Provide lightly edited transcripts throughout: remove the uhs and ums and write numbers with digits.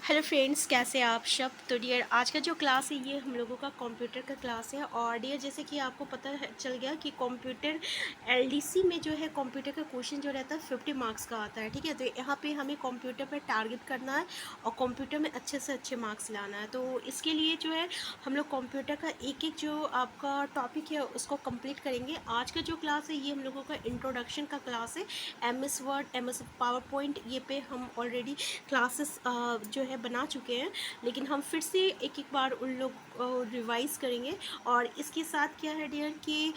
Hello friends, कैसे हैं आप सब। तो डियर, आज का जो क्लास है ये हम लोगों का कंप्यूटर का क्लास है। और डियर, जैसे कि आपको पता चल गया कि कंप्यूटर एलडीसी में जो है कंप्यूटर का क्वेश्चन जो रहता है 50 मार्क्स का आता है। ठीक है, तो यहाँ पे हमें कंप्यूटर पर टारगेट करना है और कंप्यूटर में अच्छे से अच्छे मार्क्स लाना है। तो इसके लिए जो है हम लोग कंप्यूटर का एक एक जो आपका टॉपिक है उसको कंप्लीट करेंगे। आज का जो क्लास है ये हम लोगों का इंट्रोडक्शन का क्लास है। MS word, MS power point, ये पे हम ऑलरेडी क्लासेस जो है बना चुके हैं, लेकिन हम फिर से एक एक बार उन लोग रिवाइज करेंगे। और इसके साथ क्या है डियर कि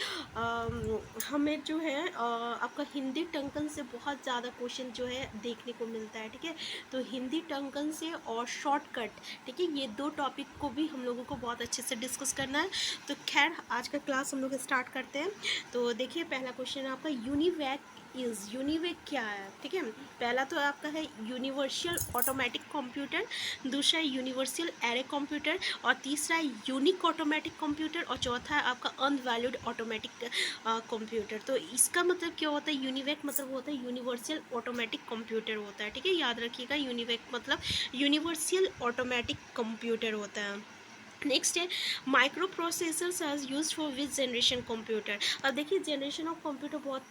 हमें जो है आपका हिंदी टंकन से बहुत ज़्यादा क्वेश्चन जो है देखने को मिलता है। ठीक है, तो हिंदी टंकन से और शॉर्टकट, ठीक है, ये दो टॉपिक को भी हम लोगों को बहुत अच्छे से डिस्कस करना है। तो खैर, आज का क्लास हम लोग स्टार्ट करते हैं। तो देखिए, पहला क्वेश्चन आपका यूनिवैक यूनिवैक क्या है। ठीक है, पहला तो आपका है यूनिवर्सल ऑटोमेटिक कंप्यूटर, दूसरा है यूनिवर्सल एरे कंप्यूटर, और तीसरा है यूनिक ऑटोमेटिक कंप्यूटर, और चौथा है आपका अनवैल्यूड ऑटोमेटिक कंप्यूटर। तो इसका मतलब क्या होता है, यूनिवैक मतलब होता है यूनिवर्सल ऑटोमेटिक कंप्यूटर होता है। ठीक है, याद रखिएगा, यूनिवैक मतलब यूनिवर्सल ऑटोमेटिक कंप्यूटर होता है। नेक्स्ट है microprocessors are use for which generation computer. अब देखिए, जनरेशन ऑफ कंप्यूटर बहुत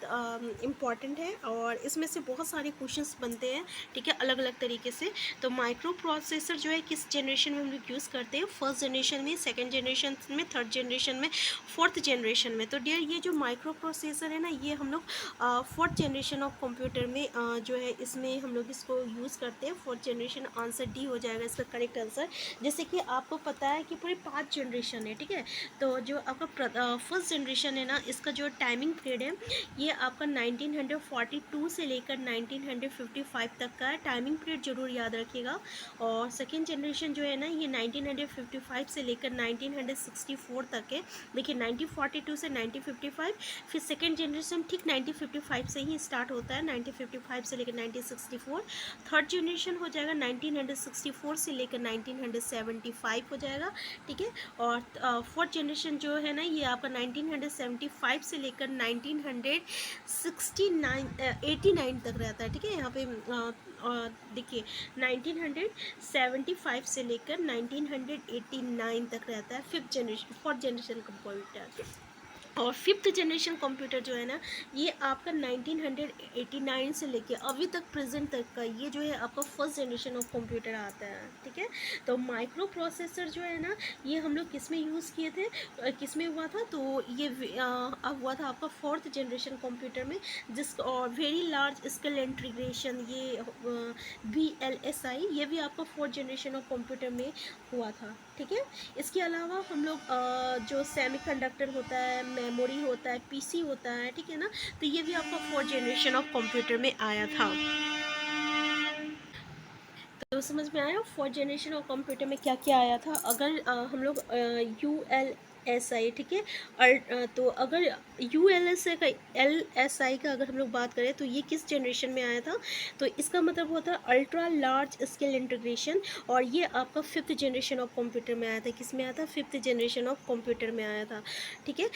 इम्पॉर्टेंट है और इसमें से बहुत सारे क्वेश्चंस बनते हैं। ठीक है, अलग अलग तरीके से। तो माइक्रो प्रोसेसर जो है किस जनरेशन में हम लोग यूज़ करते हैं, फर्स्ट जनरेशन में, सेकेंड जनरेशन में, थर्ड जनरेशन में, फोर्थ जनरेशन में। तो डियर, ये जो माइक्रो प्रोसेसर है ना, ये हम लोग फोर्थ जनरेशन ऑफ कंप्यूटर में जो है इसमें हम लोग इसको यूज़ करते हैं। फोर्थ जनरेशन, आंसर डी हो जाएगा इसका करेक्ट आंसर। जैसे कि आपको पता है कि पूरे 5 जनरेशन है। ठीक है, तो जो आपका फर्स्ट जनरेशन है ना, इसका जो टाइमिंग पीरियड है ये आपका 1942 से लेकर 1955 तक का है। टाइमिंग पीरियड जरूर याद रखिएगा। और सेकेंड जनरेशन जो है ना, ये 1955 से लेकर 1964 तक है। देखिए, 1942 से 1955, फिर सेकेंड जनरेशन ठीक 1955 से ही स्टार्ट होता है, 1955 से लेकर 1964। थर्ड जनरेशन हो जाएगा 1964 से लेकर 1975 हो जाएगा। ठीक है, और फोर्थ जनरेशन जो है ना, ये आपका 1975 से लेकर 1989 तक रहता है। ठीक है, यहाँ पे देखिए 1975 से लेकर 1989 तक रहता है फोर्थ जनरेशन कंप्यूटर। और फिफ्थ जनरेशन कंप्यूटर जो है ना, ये आपका 1989 से लेके अभी तक प्रेजेंट तक का ये जो है आपका फर्स्ट जनरेशन ऑफ कंप्यूटर आता है। ठीक है, तो माइक्रो प्रोसेसर जो है ना, ये हम लोग किस में यूज़ किए थे, किस में हुआ था, तो ये अब हुआ था आपका फोर्थ जनरेशन कंप्यूटर में, जिस और वेरी लार्ज स्केल इंटीग्रेशन, ये VLSI, ये भी आपका फोर्थ जनरेशन ऑफ कंप्यूटर में हुआ था। ठीक है, इसके अलावा हम लोग जो सेमीकंडक्टर होता है, मेमोरी होता है, PC होता है, ठीक है ना, तो ये भी आपका फोर्थ जनरेशन ऑफ कंप्यूटर में आया था। तो समझ में आया फोर्थ जनरेशन ऑफ कंप्यूटर में क्या क्या आया था। अगर हम लोग ULSI, ठीक है, तो अगर LSI का अगर हम लोग बात करें तो ये किस जनरेशन में आया था, तो इसका मतलब होता है अल्ट्रा लार्ज स्केल इंटीग्रेशन, और ये आपका फिफ्थ जनरेशन ऑफ कंप्यूटर में आया था। किस में आया था, फिफ्थ जनरेशन ऑफ कंप्यूटर में आया था। ठीक है,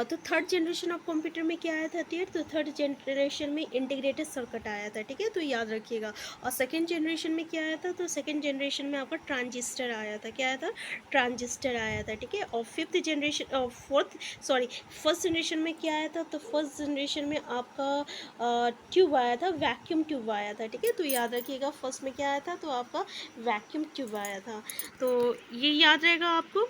तो थर्ड जनरेशन ऑफ कंप्यूटर में क्या आया था डियर, तो थर्ड जनरेशन में इंटीग्रेटेड सर्किट आया था। ठीक है, तो याद रखिएगा। और सेकेंड जनरेशन में क्या आया था, तो सेकेंड जनरेशन में आपका ट्रांजिस्टर आया था। क्या आया था, ट्रांजिस्टर आया था। ठीक है, और फिफ्थ जनरेशन और फर्स्ट जनरेशन में क्या आया था, तो फर्स्ट जनरेशन में आपका ट्यूब आया था, वैक्यूम ट्यूब आया था। ठीक है, तो याद रखिएगा, फर्स्ट में क्या आया था, तो आपका वैक्यूम ट्यूब आया था। तो ये याद रहेगा आपको।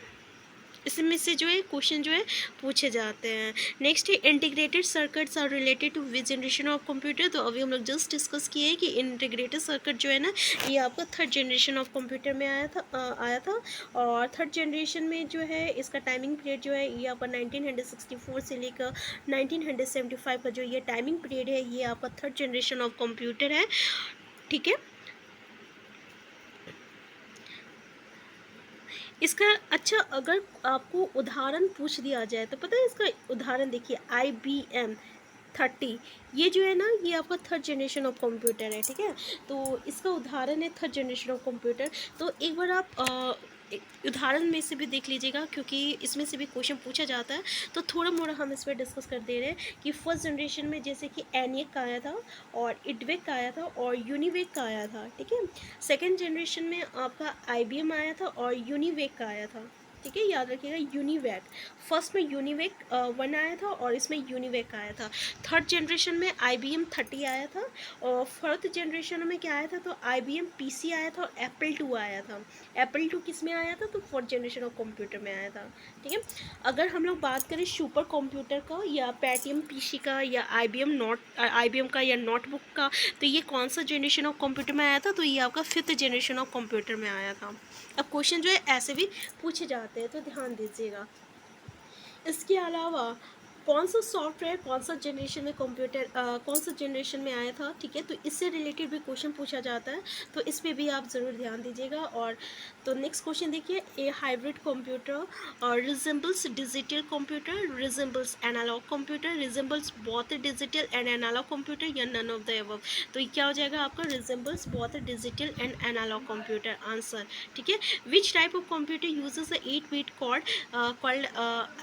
इसमें से जो है क्वेश्चन जो है पूछे जाते हैं। नेक्स्ट है integrated circuits are related to which generation of computer. तो अभी हम लोग जस्ट डिस्कस किए कि इंटीग्रेटेड सर्किट जो है ना, ये आपका थर्ड जनरेशन ऑफ कंप्यूटर में आया था। और थर्ड जनरेशन में जो है इसका टाइमिंग पीरियड जो है ये आपका 1964 से लेकर 1975 का जो ये टाइमिंग पीरियड है, ये आपका थर्ड जनरेशन ऑफ कंप्यूटर है। ठीक है, इसका अच्छा, अगर आपको उदाहरण पूछ दिया जाए तो पता है इसका उदाहरण, देखिए IBM 30, ये जो है ना, ये आपका थर्ड जनरेशन ऑफ कंप्यूटर है। ठीक है, तो इसका उदाहरण है थर्ड जनरेशन ऑफ कंप्यूटर। तो एक बार आप एक उदाहरण में से भी देख लीजिएगा, क्योंकि इसमें से भी क्वेश्चन पूछा जाता है, तो थोड़ा मोड़ा हम इस पर डिस्कस कर दे रहे हैं कि फर्स्ट जनरेशन में जैसे कि एनियक का आया था और इडवेक का आया था और यूनिवेक का आया था, ठीक है। सेकेंड जनरेशन में आपका IBM आया था और यूनिवेक का आया था, ठीक है, याद रखिएगा यूनिवेक। फर्स्ट में यूनिवेक 1 आया था और इसमें यूनिवेक आया था। थर्ड जनरेशन में IBM 30 आया था और फोर्थ जनरेशन में क्या आया था, तो IBM PC आया था और एप्पल 2 आया था। एप्पल 2 किस में आया था, तो फोर्थ जनरेशन ऑफ कंप्यूटर में आया था, ठीक है। अगर हम लोग बात करें सुपर कंप्यूटर का या पेटियम PC का या IBM का या नोटबुक का, तो ये कौन सा जनरेशन ऑफ कंप्यूटर में आया था, तो ये आपका फिफ्थ जनरेशन ऑफ कंप्यूटर में आया था। अब क्वेश्चन जो है ऐसे भी पूछे जाते हैं, तो ध्यान दीजिएगा। इसके अलावा कौन सा सॉफ्टवेयर कौन सा जनरेशन में कौन सा जनरेशन में आया था, ठीक है, तो इससे रिलेटेड भी क्वेश्चन पूछा जाता है, तो इस पर भी आप ज़रूर ध्यान दीजिएगा। और तो नेक्स्ट क्वेश्चन देखिए, ए हाइब्रिड कंप्यूटर और resembles digital computer, resembles analogue computer, resembles both digital and analogue computer या नन ऑफ द अबव। तो ये क्या हो जाएगा आपका, resembles both digital and analogue computer, answer, ठीक है। Which type of computer uses 8-bit code called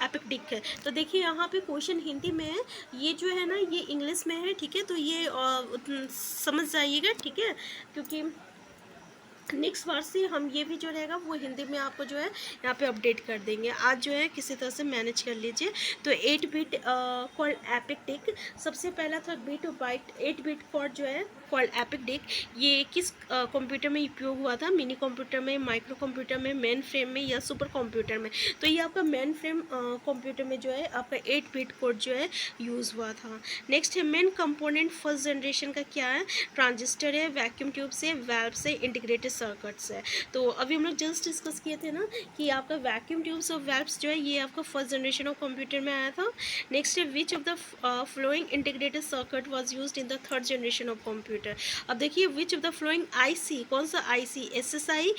epic है। तो देखिए यहाँ पे क्वेश्चन हिंदी में है, ये जो है ना ये इंग्लिश में है, ठीक है, तो ये समझ जाइएगा, ठीक है, क्योंकि नेक्स्ट बार से हम ये भी जो रहेगा वो हिंदी में आपको जो है यहाँ पे अपडेट कर देंगे। आज जो है किसी तरह से मैनेज कर लीजिए। तो 8-bit कॉल्ड एपिक डिक, सबसे पहला था 8-bit कोड जो है कॉल्ड एपिक डिक। ये किस कंप्यूटर में उपयोग हुआ था, मिनी कंप्यूटर में, माइक्रो कंप्यूटर में, मेन फ्रेम में या सुपर कंप्यूटर में। तो ये आपका मेन फ्रेम कंप्यूटर में जो है आपका 8-bit कोड जो है यूज़ हुआ था। नेक्स्ट है मेन कंपोनेंट फर्स्ट जनरेशन का क्या है, ट्रांजिस्टर है, वैक्यूम ट्यूब से, वाल्व से, इंटीग्रेटेड सर्किट्स है। तो अभी हम लोग जस्ट डिस्कस किए थे ना कि आपका वैक्यूम ट्यूब्स और वाल्व्स जो है ये आपका फर्स्ट जनरेशन ऑफ कंप्यूटर में आया था। नेक्स्ट है which of the flowing integrated circuit was used in the third generation of computer. अब देखिए which of the flowing IC, कौन सा IC, SSI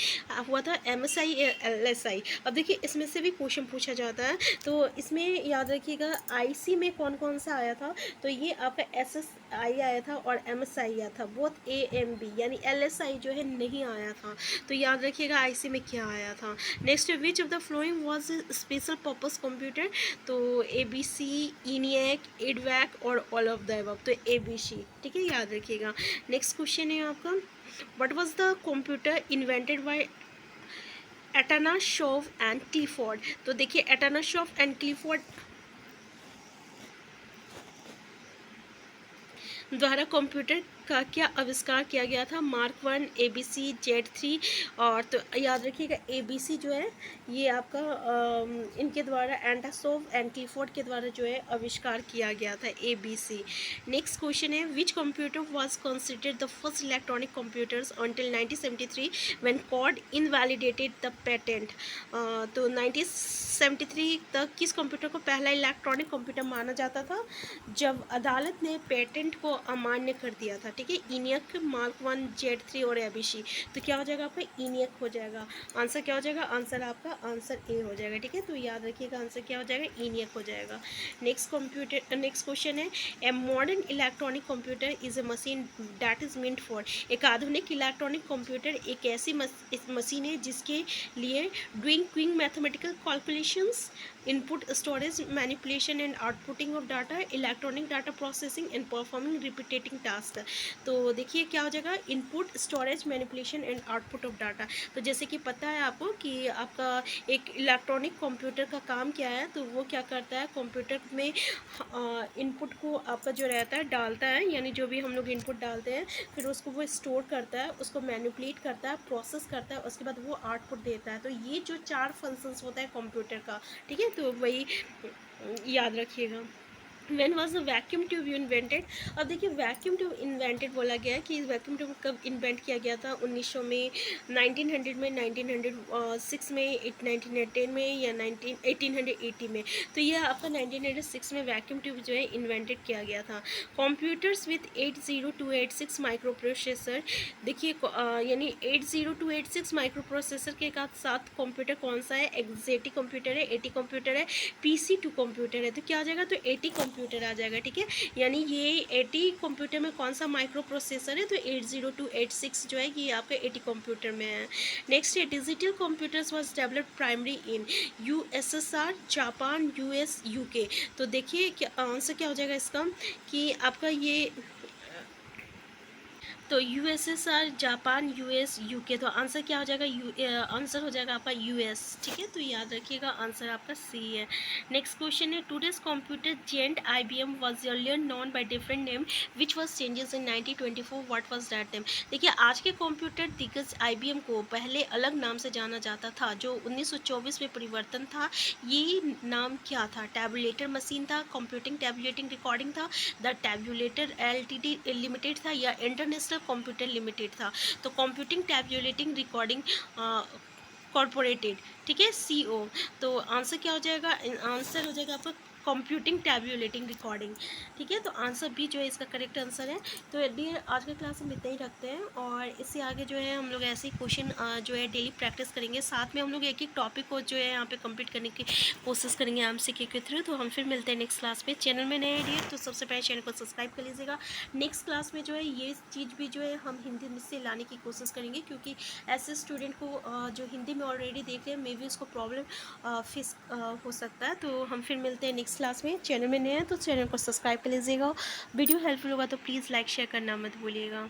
हुआ था, MSI, LSI। अब देखिए इसमें से भी क्वेश्चन पूछा जाता है, तो इसमें याद रखिएगा IC में कौन कौन सा आया था, तो ये आपका SSI आया था और MSI आया था, बोथ AMB, यानी LSI जो है नहीं आया था। तो याद रखिएगा IC में क्या आया था। Next which of the flowing was special purpose computer, तो ABC, ENIAC, इडवैक और ऑल ऑफ द अबव, तो ABC, ठीक है, याद रखिएगा। नेक्स्ट क्वेश्चन है आपका, what was the computer invented by Atanasoff and Clifford. तो देखिए एटानाशोव एंड क्लिफोर्ड द्वारा कंप्यूटर का क्या आविष्कार किया गया था, मार्क 1, ABC, Z3। और तो याद रखिएगा ABC जो है ये आपका इनके द्वारा एंटासोव एंड क्लिफोर्ड के द्वारा जो है आविष्कार किया गया था, ABC। नेक्स्ट क्वेश्चन है which computer was considered the first electronic computers until 1973 when court invalidated the patent. तो 1973 तक किस कंप्यूटर को पहला इलेक्ट्रॉनिक कंप्यूटर माना जाता था, जब अदालत ने पेटेंट को अमान्य कर दिया था, ठीक है। ENIAC, मार्क 1, Z3 और ABC। तो क्या हो जाएगा आपका, ENIAC हो जाएगा। आंसर क्या हो जाएगा, आंसर आपका आंसर A हो जाएगा, ठीक है। तो याद रखिएगा आंसर क्या हो जाएगा, ENIAC हो जाएगा। नेक्स्ट क्वेश्चन है, a modern electronic computer is a machine that is meant for. एक आधुनिक इलेक्ट्रॉनिक कंप्यूटर एक ऐसी मशीन है जिसके लिए doing quick mathematical calculations, input storage manipulation and outputting of data, electronic data processing and performing repeating task. तो देखिए क्या हो जाएगा, input storage manipulation and output of data. तो जैसे कि पता है आपको कि आपका एक इलेक्ट्रॉनिक कंप्यूटर का काम क्या है, तो वो क्या करता है, कंप्यूटर में इनपुट को आपका जो रहता है डालता है, यानी जो भी हम लोग इनपुट डालते हैं फिर उसको वो स्टोर करता है, उसको मैनिपुलेट करता है, प्रोसेस करता है, उसके बाद वो आउटपुट देता है। तो ये जो 4 फंक्शंस होता है कंप्यूटर का, ठीक है, तो वही याद रखिएगा। When was the vacuum tube invented? अब देखिए वैक्यूम ट्यूब इन्वेंटेड बोला गया है कि वैक्यूम ट्यूब कब इन्वेंट किया गया था, 1900 में, 1900 में, 1906 में, 1910 में या 1880 में। तो यह आपका 1906 में वैक्यूम ट्यूब जो है इन्वेंटेड किया गया था। कंप्यूटर्स विथ 80286 माइक्रो प्रोसेसर, देखिए यानी 80286 माइक्रो प्रोसेसर के साथ कंप्यूटर कौन सा है, एक्जेटी कंप्यूटर है, 80 कंप्यूटर है, PC2 कंप्यूटर है। तो क्या आ जाएगा, तो 80 कंप्यूटर कंप्यूटर आ जाएगा, ठीक है। यानी ये 80 कंप्यूटर में कौन सा माइक्रो प्रोसेसर है, तो 80286 जो है ये आपका 80 कंप्यूटर में है। नेक्स्ट है digital computers was developed primary in USSR, Japan, US, UK. तो देखिए क्या आंसर क्या हो जाएगा इसका कि आपका ये तो यूएसएसआर, जापान, यूएस, यूके। तो आंसर क्या हो जाएगा, आंसर हो जाएगा आपका यूएस, ठीक है। तो याद रखिएगा आंसर आपका सी है। नेक्स्ट क्वेश्चन है today's computer giant IBM was earlier known by different name which was changes in 1924, what was that name. देखिए आज के कंप्यूटर दिग्गज आईबीएम को पहले अलग नाम से जाना जाता था, जो 1924 में परिवर्तन था। ये नाम क्या था, टैबुलेटर मशीन था, कंप्यूटिंग टैबुलेटिंग रिकॉर्डिंग था, द टैबुलेटर एलटीडी लिमिटेड था, या इंटरनेशनल कंप्यूटर लिमिटेड था। तो कंप्यूटिंग टैबुलेटिंग रिकॉर्डिंग कॉरपोरेटेड, ठीक है, सीओ। तो आंसर क्या हो जाएगा, आंसर हो जाएगा आपका कंप्यूटिंग टैबुलेटिंग रिकॉर्डिंग, ठीक है। तो आंसर भी जो है इसका करेक्ट आंसर है। तो डियर आज के क्लास हम इतना ही रखते हैं, और इससे आगे जो है हम लोग ऐसे ही क्वेश्चन जो है डेली प्रैक्टिस करेंगे। साथ में हम लोग एक एक टॉपिक को जो है यहाँ पे कंप्लीट करने की कोशिश करेंगे एमसीक्यू के थ्रू। तो हम फिर मिलते हैं नेक्स्ट क्लास में। चैनल में नए डियर तो सबसे पहले चैनल को सब्सक्राइब कर लीजिएगा। नेक्स्ट क्लास में जो है ये चीज़ भी जो है हम हिंदी में से लाने की कोशिश करेंगे, क्योंकि ऐसे स्टूडेंट को जो हिंदी में ऑलरेडी देख रहे हैं मे बी उसको प्रॉब्लम फेस हो सकता है। तो हम फिर मिलते हैं नेक्स्ट क्लास में। चैनल में नए हैं तो चैनल को सब्सक्राइब कर लीजिएगा। वीडियो हेल्पफुल होगा तो प्लीज़ लाइक शेयर करना मत भूलिएगा।